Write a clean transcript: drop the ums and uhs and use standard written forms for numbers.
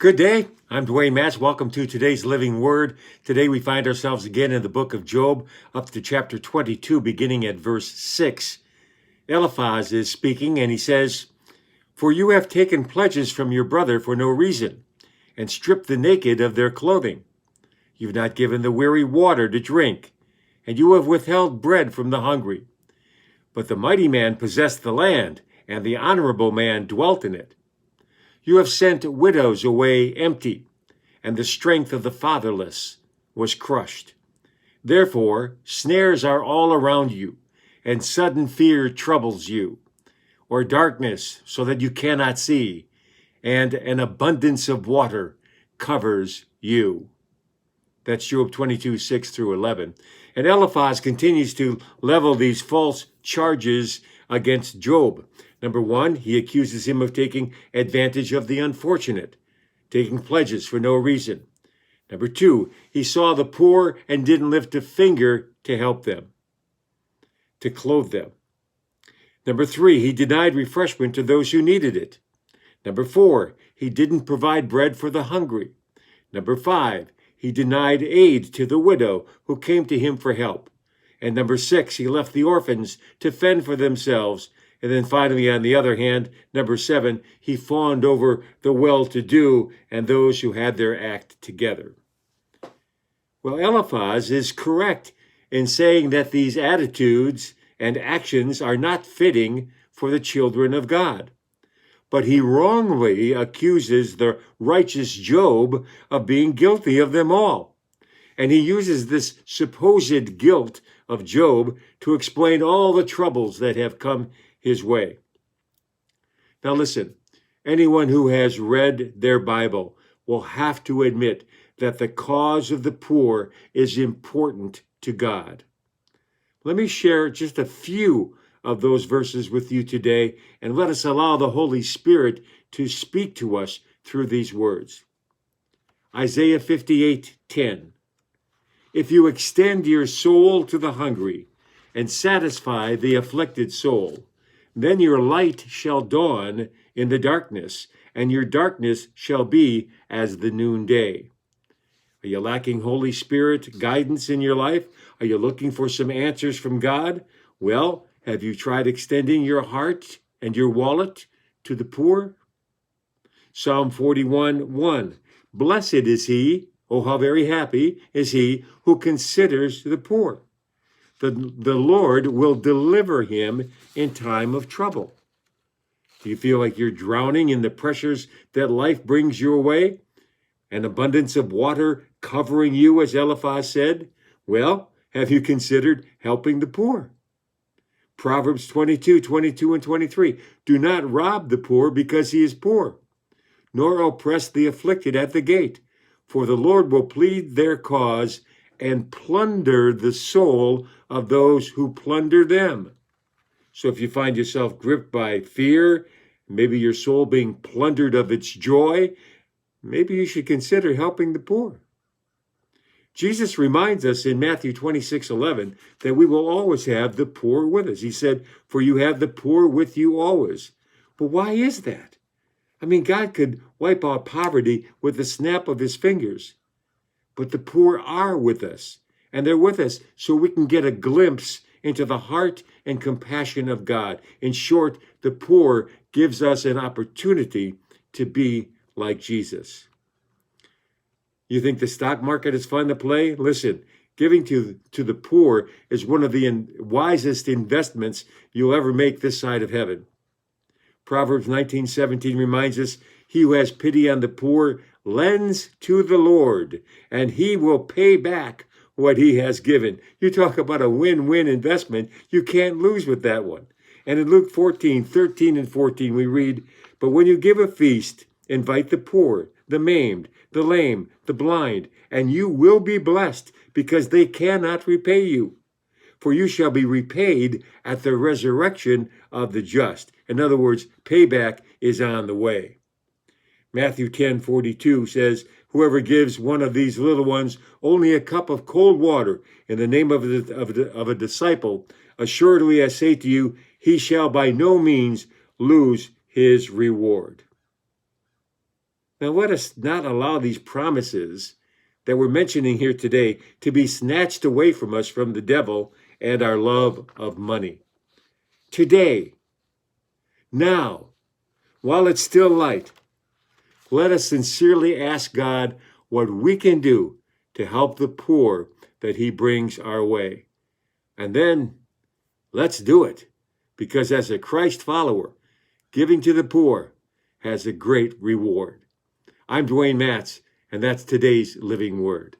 Good day. I'm Dwayne Matz. Welcome to today's Living Word. Today we find ourselves again in the book of Job, up to chapter 22, beginning at verse 6. Eliphaz is speaking, and he says, "For you have taken pledges from your brother for no reason, and stripped the naked of their clothing. You've not given the weary water to drink, and you have withheld bread from the hungry. But the mighty man possessed the land, and the honorable man dwelt in it. You have sent widows away empty, and the strength of the fatherless was crushed. Therefore, snares are all around you, and sudden fear troubles you, or darkness so that you cannot see, and an abundance of water covers you." That's Job 22, 6 through 11. And Eliphaz continues to level these false charges against Job. Number one, he accuses him of taking advantage of the unfortunate, taking pledges for no reason. Number two, he saw the poor and didn't lift a finger to help them, to clothe them. Number three, he denied refreshment to those who needed it. Number four, he didn't provide bread for the hungry. Number five, he denied aid to the widow who came to him for help. And number six, he left the orphans to fend for themselves. And then finally, on the other hand, number seven, he fawned over the well-to-do and those who had their act together. Well, Eliphaz is correct in saying that these attitudes and actions are not fitting for the children of God. But he wrongly accuses the righteous Job of being guilty of them all. And he uses this supposed guilt of Job to explain all the troubles that have come his way. Now listen, anyone who has read their Bible will have to admit that the cause of the poor is important to God. Let me share just a few of those verses with you today, and let us allow the Holy Spirit to speak to us through these words. Isaiah 58:10. "If you extend your soul to the hungry and satisfy the afflicted soul, then your light shall dawn in the darkness, and your darkness shall be as the noonday." Are you lacking Holy Spirit guidance in your life? Are you looking for some answers from God? Well, have you tried extending your heart and your wallet to the poor? Psalm 41:1. "Blessed is he," oh, how very happy is he who considers the poor. The Lord will deliver him in time of trouble. Do you feel like you're drowning in the pressures that life brings your way? An abundance of water covering you, as Eliphaz said? Well, have you considered helping the poor? Proverbs 22 and 23. "Do not rob the poor because he is poor, nor oppress the afflicted at the gate, for the Lord will plead their cause and plunder the soul of those who plunder them." So if you find yourself gripped by fear, maybe your soul being plundered of its joy, maybe you should consider helping the poor. Jesus reminds us in Matthew 26:11 that we will always have the poor with us. He said, "For you have the poor with you always." But why is that? I mean, God could wipe out poverty with the snap of his fingers. But the poor are with us, and they're with us so we can get a glimpse into the heart and compassion of God. In short, the poor gives us an opportunity to be like Jesus. You think the stock market is fun to play? Listen, giving to the poor is one of the wisest investments you'll ever make this side of heaven. Proverbs 19:17 reminds us, "He who has pity on the poor lends to the Lord, and he will pay back what he has given." You talk about a win-win investment. You can't lose with that one. And in Luke 14:13 and 14, we read, "But when you give a feast, invite the poor, the maimed, the lame, the blind, and you will be blessed, because they cannot repay you. For you shall be repaid at the resurrection of the just." In other words, payback is on the way. Matthew 10:42 says, "Whoever gives one of these little ones only a cup of cold water in the name of a disciple, assuredly I say to you, he shall by no means lose his reward." Now, let us not allow these promises that we're mentioning here today to be snatched away from us from the devil and our love of money. Today, now, while it's still light, let us sincerely ask God what we can do to help the poor that he brings our way. And then let's do it, because as a Christ follower, giving to the poor has a great reward. I'm Dwayne Matz, and that's today's Living Word.